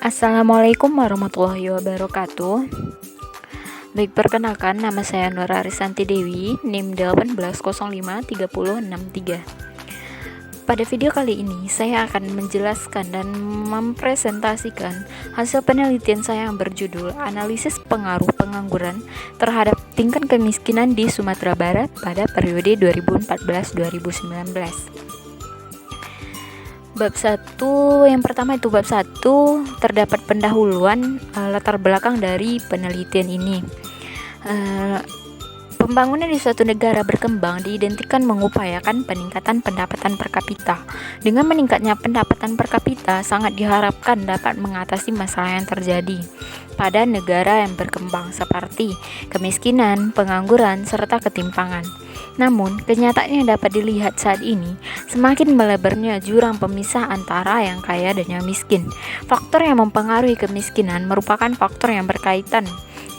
Assalamualaikum warahmatullahi wabarakatuh. Baik, perkenalkan, nama saya Nur Arisanti Dewi, NIM 18053063. Pada video kali ini, saya akan menjelaskan dan mempresentasikan hasil penelitian saya yang berjudul Analisis Pengaruh Pengangguran Terhadap Tingkat Kemiskinan di Sumatera Barat pada periode 2014-2019. Bab 1, yang pertama itu bab 1, terdapat pendahuluan latar belakang dari penelitian ini. Pembangunan di suatu negara berkembang diidentikan mengupayakan peningkatan pendapatan per kapita. Dengan meningkatnya pendapatan per kapita, sangat diharapkan dapat mengatasi masalah yang terjadi pada negara yang berkembang seperti kemiskinan, pengangguran, serta ketimpangan. Namun, kenyataan yang dapat dilihat saat ini, semakin melebarnya jurang pemisah antara yang kaya dan yang miskin. Faktor yang mempengaruhi kemiskinan merupakan faktor yang berkaitan,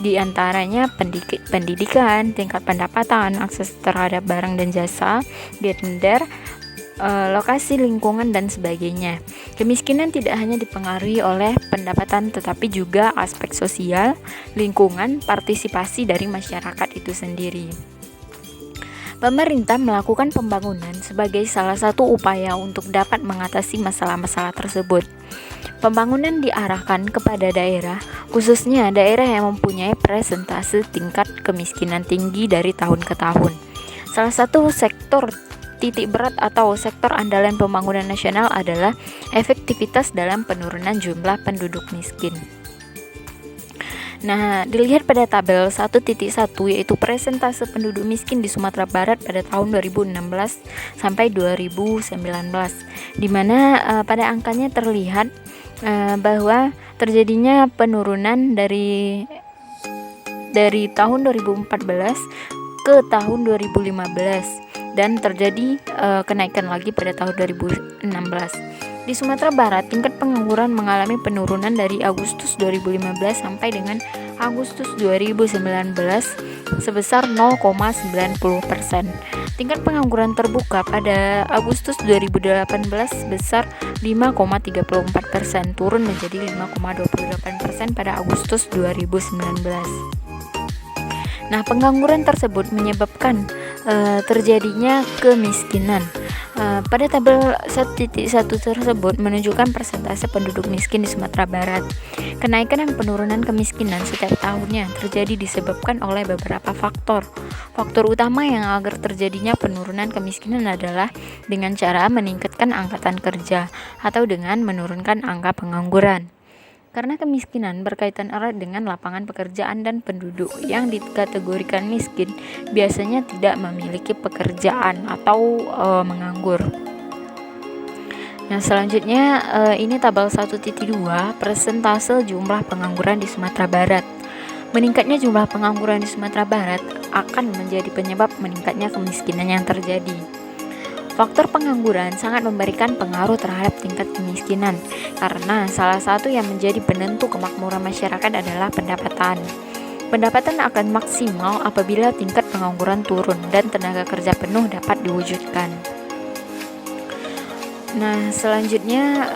di antaranya pendidikan, tingkat pendapatan, akses terhadap barang dan jasa, gender, lokasi lingkungan, dan sebagainya. Kemiskinan tidak hanya dipengaruhi oleh pendapatan, tetapi juga aspek sosial, lingkungan, partisipasi dari masyarakat itu sendiri. Pemerintah melakukan pembangunan sebagai salah satu upaya untuk dapat mengatasi masalah-masalah tersebut. Pembangunan diarahkan kepada daerah, khususnya daerah yang mempunyai persentase tingkat kemiskinan tinggi dari tahun ke tahun. Salah satu sektor titik berat atau sektor andalan pembangunan nasional adalah efektivitas dalam penurunan jumlah penduduk miskin. Nah, dilihat pada tabel 1.1 yaitu persentase penduduk miskin di Sumatera Barat pada tahun 2016 sampai 2019, di mana pada angkanya terlihat bahwa terjadinya penurunan dari tahun 2014 ke tahun 2015 dan terjadi kenaikan lagi pada tahun 2016. Di Sumatera Barat, tingkat pengangguran mengalami penurunan dari Agustus 2015 sampai dengan Agustus 2019 sebesar 0,90%. Tingkat pengangguran terbuka pada Agustus 2018 sebesar 5,34%, turun menjadi 5,28% pada Agustus 2019. Nah, pengangguran tersebut menyebabkan terjadinya kemiskinan. Pada tabel 1.1 tersebut menunjukkan persentase penduduk miskin di Sumatera Barat. Kenaikan dan penurunan kemiskinan setiap tahunnya terjadi disebabkan oleh beberapa faktor. Faktor utama yang agar terjadinya penurunan kemiskinan adalah dengan cara meningkatkan angkatan kerja atau dengan menurunkan angka pengangguran. Karena kemiskinan berkaitan erat dengan lapangan pekerjaan dan penduduk yang dikategorikan miskin biasanya tidak memiliki pekerjaan atau menganggur. Nah, selanjutnya ini tabel 1.2 persentase jumlah pengangguran di Sumatera Barat. Meningkatnya jumlah pengangguran di Sumatera Barat akan menjadi penyebab meningkatnya kemiskinan yang terjadi. Faktor pengangguran sangat memberikan pengaruh terhadap tingkat kemiskinan karena salah satu yang menjadi penentu kemakmuran masyarakat adalah pendapatan. Pendapatan akan maksimal apabila tingkat pengangguran turun dan tenaga kerja penuh dapat diwujudkan. Nah, selanjutnya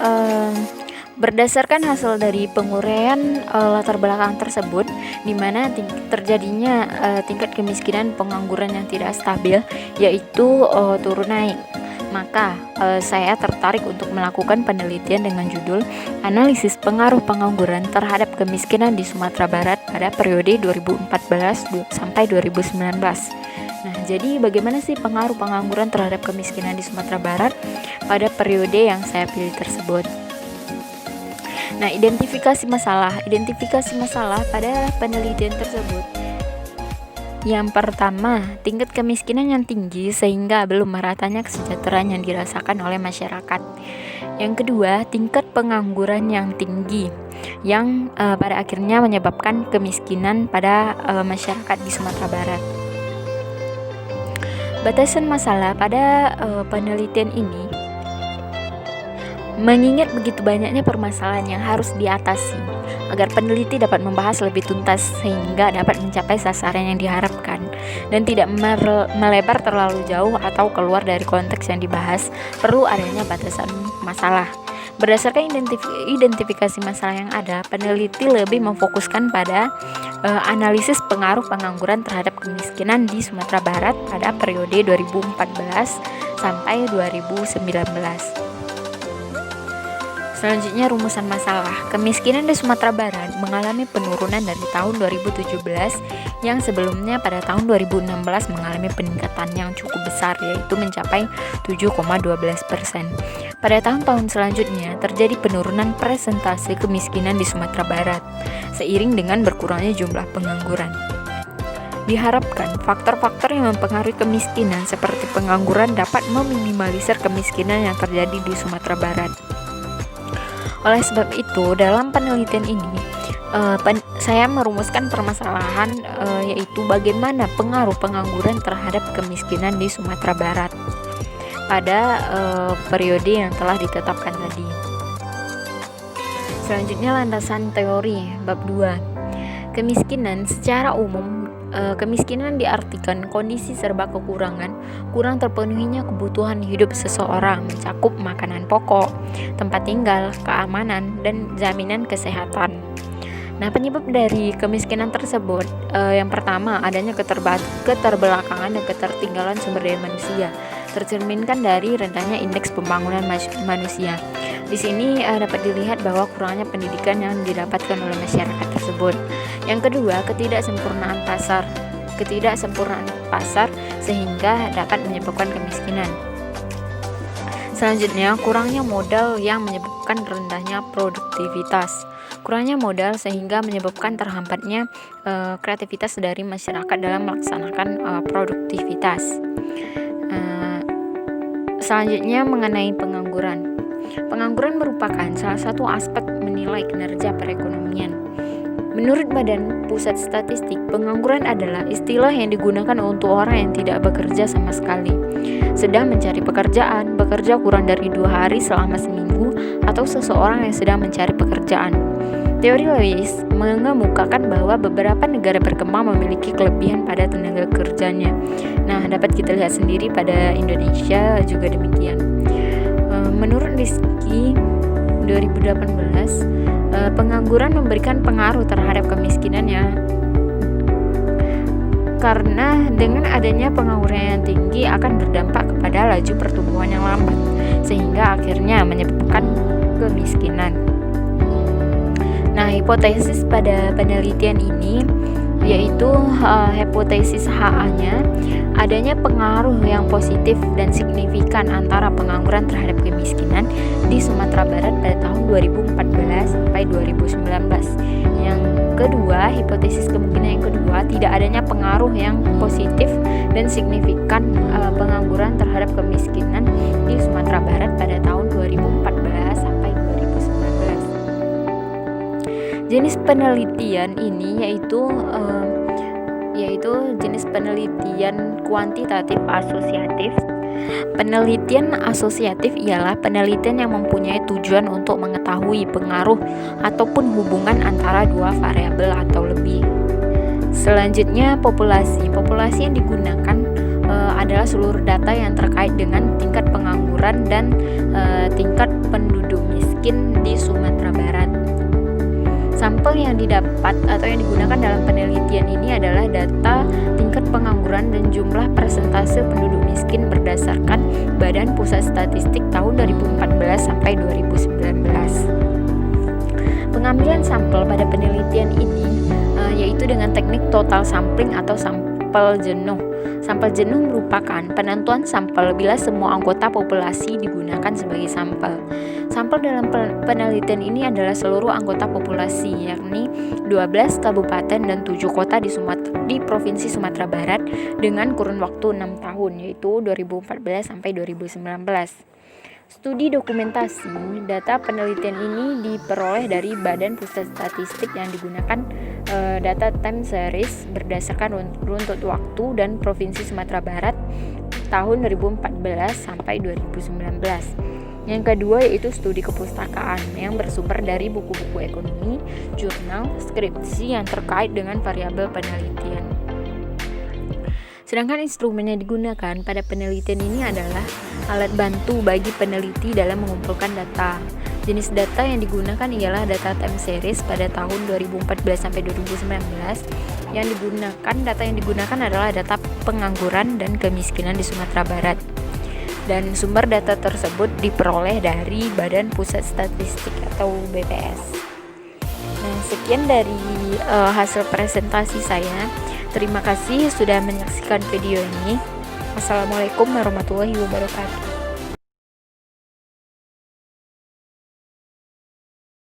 berdasarkan hasil dari penguraian latar belakang tersebut, di mana terjadinya tingkat kemiskinan pengangguran yang tidak stabil, yaitu turun naik. Maka saya tertarik untuk melakukan penelitian dengan judul Analisis Pengaruh Pengangguran Terhadap Kemiskinan di Sumatera Barat pada periode 2014 sampai 2019. Nah, jadi bagaimana sih pengaruh pengangguran terhadap kemiskinan di Sumatera Barat pada periode yang saya pilih tersebut? Nah, identifikasi masalah pada penelitian tersebut. Yang pertama, tingkat kemiskinan yang tinggi sehingga belum meratanya kesejahteraan yang dirasakan oleh masyarakat. Yang kedua, tingkat pengangguran yang tinggi yang pada akhirnya menyebabkan kemiskinan pada masyarakat di Sumatera Barat. Batasan masalah pada penelitian ini mengingat begitu banyaknya permasalahan yang harus diatasi agar peneliti dapat membahas lebih tuntas sehingga dapat mencapai sasaran yang diharapkan dan tidak melebar terlalu jauh atau keluar dari konteks yang dibahas, perlu adanya batasan masalah. Berdasarkan identifikasi masalah yang ada, peneliti lebih memfokuskan pada analisis pengaruh pengangguran terhadap kemiskinan di Sumatera Barat pada periode 2014 sampai 2019. Selanjutnya, rumusan masalah. Kemiskinan di Sumatera Barat mengalami penurunan dari tahun 2017 yang sebelumnya pada tahun 2016 mengalami peningkatan yang cukup besar, yaitu mencapai 7,12%. Pada tahun-tahun selanjutnya terjadi penurunan persentase kemiskinan di Sumatera Barat seiring dengan berkurangnya jumlah pengangguran. Diharapkan faktor-faktor yang mempengaruhi kemiskinan seperti pengangguran dapat meminimalisir kemiskinan yang terjadi di Sumatera Barat. Oleh sebab itu, dalam penelitian ini saya merumuskan permasalahan yaitu bagaimana pengaruh pengangguran terhadap kemiskinan di Sumatera Barat pada periode yang telah ditetapkan tadi. Selanjutnya, landasan teori bab 2. Kemiskinan secara umum. Kemiskinan diartikan kondisi serba kekurangan, kurang terpenuhinya kebutuhan hidup seseorang, mencakup makanan pokok, tempat tinggal, keamanan, dan jaminan kesehatan. Nah, penyebab dari kemiskinan tersebut, yang pertama adanya keterbelakangan dan ketertinggalan sumber daya manusia, tercerminkan dari rendahnya indeks pembangunan manusia. Di sini dapat dilihat bahwa kurangnya pendidikan yang didapatkan oleh masyarakat tersebut. Yang kedua, ketidaksempurnaan pasar sehingga dapat menyebabkan kemiskinan. Selanjutnya, kurangnya modal yang menyebabkan rendahnya produktivitas. Kurangnya modal sehingga menyebabkan terhambatnya kreativitas dari masyarakat dalam melaksanakan produktivitas. Selanjutnya, mengenai pengangguran. Pengangguran merupakan salah satu aspek menilai kinerja perekonomian. Menurut Badan Pusat Statistik, pengangguran adalah istilah yang digunakan untuk orang yang tidak bekerja sama sekali, sedang mencari pekerjaan, bekerja kurang dari 2 hari selama seminggu, atau seseorang yang sedang mencari pekerjaan. Teori Lewis mengemukakan bahwa beberapa negara berkembang memiliki kelebihan pada tenaga kerjanya. Nah, dapat kita lihat sendiri pada Indonesia juga demikian. Menurut Rizky 2018, pengangguran memberikan pengaruh terhadap kemiskinannya karena dengan adanya pengangguran yang tinggi akan berdampak kepada laju pertumbuhan yang lambat sehingga akhirnya menyebabkan kemiskinan. Nah, hipotesis pada penelitian ini yaitu hipotesis HA-nya adanya pengaruh yang positif dan signifikan antara pengangguran terhadap kemiskinan di Sumatera Barat pada tahun 2014 sampai 2019. Yang kedua, hipotesis kemungkinan yang kedua, tidak adanya pengaruh yang positif dan signifikan pengangguran terhadap kemiskinan di Sumatera Barat pada tahun 2014 sampai 2019. Jenis penelitian ini yaitu jenis penelitian kuantitatif asosiatif. Penelitian asosiatif ialah penelitian yang mempunyai tujuan untuk mengetahui pengaruh ataupun hubungan antara dua variabel atau lebih. Selanjutnya, populasi. Populasi yang digunakan adalah seluruh data yang terkait dengan tingkat pengangguran dan tingkat penduduk miskin di Sumatera Barat. Sampel yang didapat atau yang digunakan dalam penelitian ini adalah data tingkat pengangguran dan jumlah persentase penduduk miskin berdasarkan Badan Pusat Statistik tahun 2014 sampai 2019. Pengambilan sampel pada penelitian ini yaitu dengan teknik total sampling atau sampel jenuh. Sampel jenuh merupakan penentuan sampel bila semua anggota populasi digunakan sebagai sampel. Sampel dalam penelitian ini adalah seluruh anggota populasi, yakni 12 kabupaten dan 7 kota di Provinsi Sumatera Barat dengan kurun waktu 6 tahun, yaitu 2014 sampai 2019. Studi dokumentasi data penelitian ini diperoleh dari Badan Pusat Statistik yang digunakan data time series berdasarkan runtut waktu dan Provinsi Sumatera Barat tahun 2014 sampai 2019. Yang kedua yaitu studi kepustakaan yang bersumber dari buku-buku ekonomi, jurnal, skripsi yang terkait dengan variabel penelitian. Sedangkan instrumen yang digunakan pada penelitian ini adalah alat bantu bagi peneliti dalam mengumpulkan data. Jenis data yang digunakan ialah data time series pada tahun 2014 sampai 2019. Data yang digunakan adalah data pengangguran dan kemiskinan di Sumatera Barat. Dan sumber data tersebut diperoleh dari Badan Pusat Statistik atau BPS. Nah, sekian dari hasil presentasi saya. Terima kasih sudah menyaksikan video ini. Wassalamualaikum warahmatullahi wabarakatuh.